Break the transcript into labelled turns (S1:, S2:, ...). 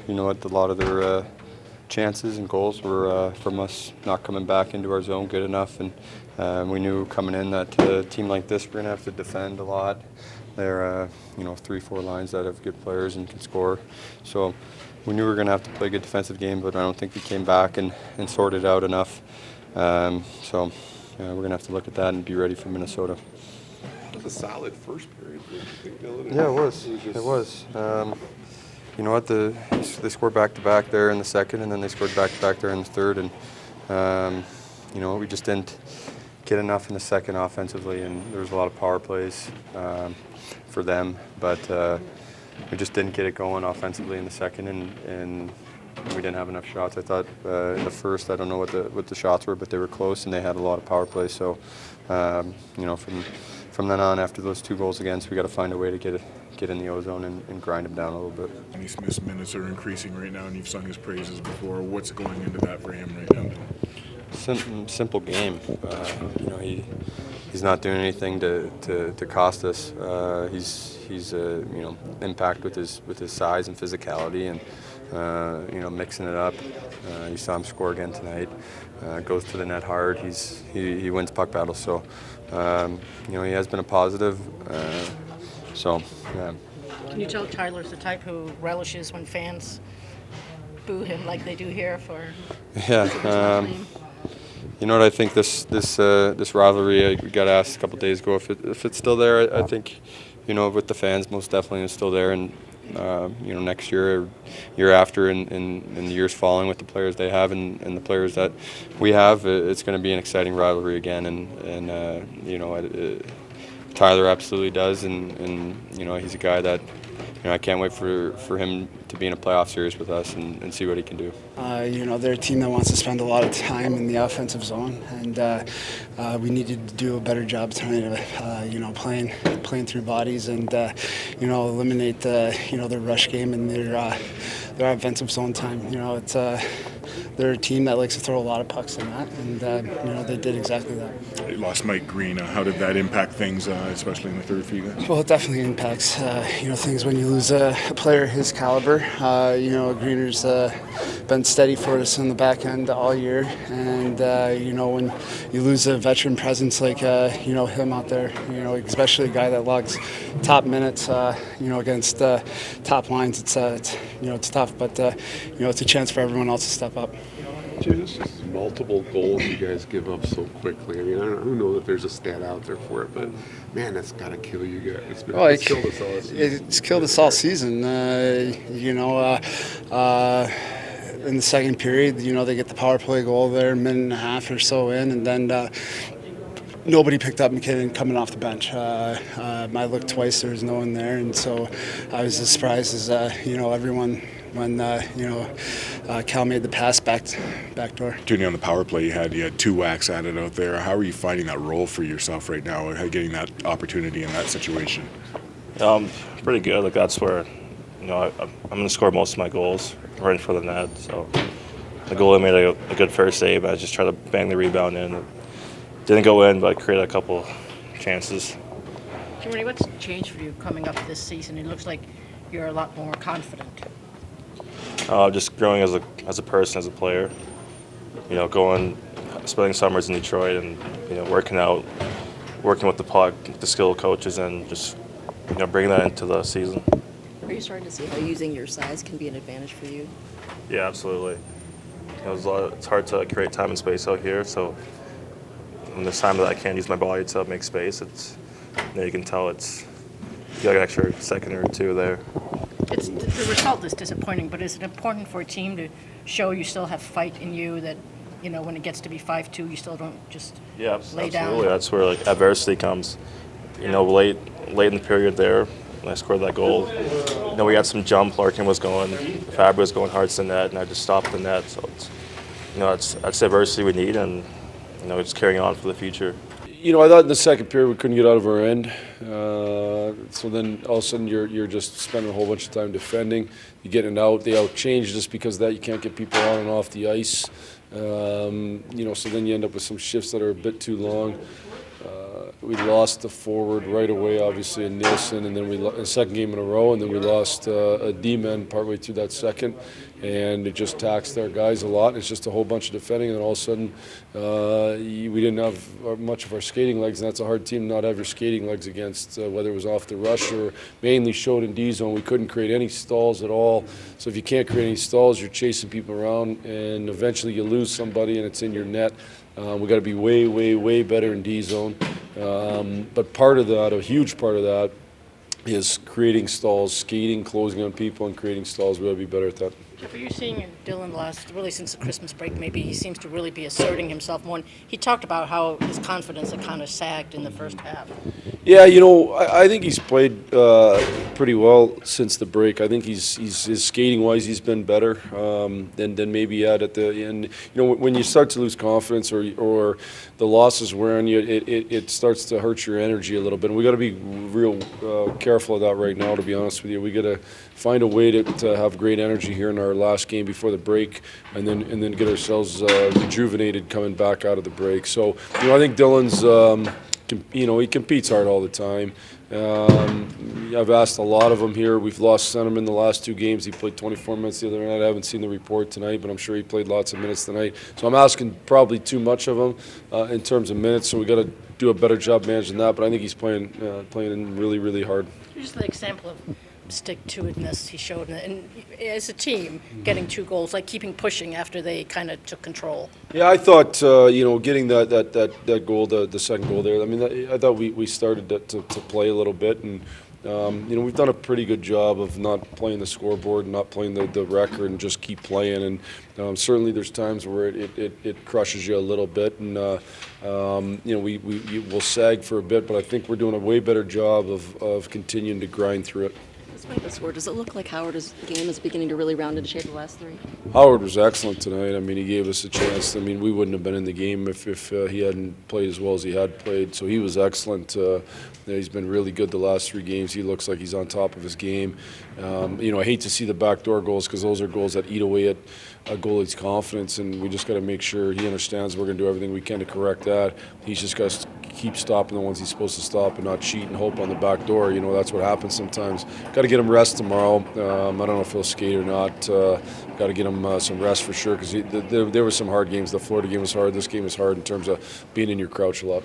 S1: you know what, a lot of their chances and goals were from us not coming back into our zone good enough, and we knew coming in that a team like this we're going to have to defend a lot. They're 3-4 lines that have good players and can score, so we knew we were going to have to play a good defensive game, but I don't think we came back and sorted out enough. So we're going to have to look at that and be ready for Minnesota.
S2: It was a solid first period. Did you think, Dylan?
S1: Yeah, it was. It was. You know what? They scored back-to-back there in the second, and then they scored back-to-back there in the third. And we just didn't get enough in the second offensively, and there was a lot of power plays for them, but we just didn't get it going offensively in the second, and we didn't have enough shots. I thought in the first, I don't know what the shots were, but they were close, and they had a lot of power plays. So, from then on, after those 2 goals against, we got to find a way to get in the ozone and grind them down a little bit.
S2: Kenny Smith's minutes are increasing right now, and you've sung his praises before. What's going into that for him right now?
S1: Simple game. He's not doing anything to cost us. He's impact with his size and physicality, and mixing it up. You saw him score again tonight. Goes to the net hard. He wins puck battles. So he has been a positive. Yeah.
S3: Can you tell Tyler's the type who relishes when fans boo him like they do here for?
S1: Yeah. You know what, I think this rivalry, we got asked a couple of days ago if it's still there. I think, with the fans, most definitely it's still there, and next year, year after, and the years following with the players they have and the players that we have, it's going to be an exciting rivalry again, and Tyler absolutely does, and he's a guy that I can't wait for him to be in a playoff series with us and see what he can do.
S4: They're a team that wants to spend a lot of time in the offensive zone, and we needed to do a better job tonight of playing through bodies and eliminate their rush game and their offensive zone time. They're a team that likes to throw a lot of pucks in that, and they did exactly that.
S2: You lost Mike Green. How did that impact things, especially in the third for you guys?
S4: Well, it definitely impacts things when you lose a player his caliber. Greener's been steady for us in the back end all year, and when you lose a veteran presence like him out there, especially a guy that logs top minutes, against top lines, it's tough, but it's a chance for everyone else to step up.
S5: Just multiple goals you guys give up so quickly. I mean, I don't know that there's a stat out there for it, but man, that's got to kill you guys. It's killed us all season.
S4: It's killed us all season. In the second period, they get the power play goal there, a minute and a half or so in, and then nobody picked up McKinnon coming off the bench. I looked twice, there was no one there, and so I was as surprised as everyone when Cal made the pass back door.
S2: Tuning on the power play, you had 2 whacks at it out there. How are you finding that role for yourself right now, getting that opportunity in that situation?
S6: Pretty good. Like, that's where I'm going to score most of my goals right in front of the net. So the goalie made a good first save. I just tried to bang the rebound in. It didn't go in, but I created a couple chances.
S3: Givani, what's changed for you coming up this season? It looks like you're a lot more confident.
S6: Just growing as a person, as a player. Spending summers in Detroit and working out, working with the puck, the skilled coaches, and just bringing that into the season.
S7: Are you starting to see how using your size can be an advantage for you?
S6: Yeah, absolutely. It's hard to create time and space out here, so when there's time that I can't use my body to make space, you can tell you got an extra second or 2 there.
S3: The result is disappointing, but is it important for a team to show you still have fight in you, that when it gets to be 5-2, you still don't just lay down?
S6: Absolutely. That's where adversity comes. Late in the period there, when I scored that goal, we had some jump. Larkin was going, Fabry was going hard to the net, and I just stopped the net. So that's the adversity we need, and just carrying on for the future.
S8: I thought in the second period we couldn't get out of our end. So then all of a sudden you're just spending a whole bunch of time defending. You're getting it out. They out-change just because of that. You can't get people on and off the ice. So then you end up with some shifts that are a bit too long. we lost the forward right away, obviously, in Nielsen, and then the second game in a row, and then we lost a D-man partway through that second, and it just taxed our guys a lot. It's just a whole bunch of defending, and then all of a sudden we didn't have much of our skating legs, and that's a hard team to not have your skating legs against, whether it was off the rush or mainly showed in D-zone. We couldn't create any stalls at all, so if you can't create any stalls, you're chasing people around, and eventually you lose somebody, and it's in your net. We got to be way, way, way better in D-zone. But part of that, a huge part of that, is creating stalls, skating, closing on people, and creating stalls. We got to be better at that.
S3: Jeff, are you seeing Dylan really since the Christmas break, maybe he seems to really be asserting himself more? He talked about how his confidence had kind of sagged in the first half.
S8: Yeah, I think he's played pretty well since the break. I think his skating-wise, he's been better than maybe he had at the end. When you start to lose confidence or the losses wear on you, it starts to hurt your energy a little bit. And we got to be real careful of that right now, to be honest with you. We got to find a way to have great energy here in our last game before the break, and then get ourselves rejuvenated coming back out of the break. So, I think Dylan's, he competes hard all the time. I've asked a lot of them here. We've lost Sentiment in the last 2 games. He played 24 minutes the other night. I haven't seen the report tonight, but I'm sure he played lots of minutes tonight. So I'm asking probably too much of him in terms of minutes. So we got to do a better job managing that. But I think he's playing really, really hard.
S3: Just the example of stick-to-itness he showed, and as a team, getting 2 goals, like keeping pushing after they kind of took control.
S8: Yeah, I thought getting that goal, the second goal there. I mean, I thought we started to play a little bit, and we've done a pretty good job of not playing the scoreboard, and not playing the record, and just keep playing. And certainly there's times where it crushes you a little bit, and we'll sag for a bit, but I think we're doing a way better job of continuing to grind through it.
S7: Despite the score, does it look like Howard's game is beginning to really round into shape the last 3?
S8: Howard was excellent tonight. I mean, he gave us a chance. I mean, we wouldn't have been in the game if he hadn't played as well as he had played. So he was excellent. He's been really good the last 3 games. He looks like he's on top of his game. I hate to see the backdoor goals, because those are goals that eat away at a goalie's confidence, and we just got to make sure he understands we're going to do everything we can to correct that. He's just got to keep stopping the ones he's supposed to stop and not cheat and hope on the back door. That's what happens sometimes. Got to get him rest tomorrow. I don't know if he'll skate or not. Got to get him some rest for sure, because there were some hard games. The Florida game was hard. This game was hard in terms of being in your crouch a lot.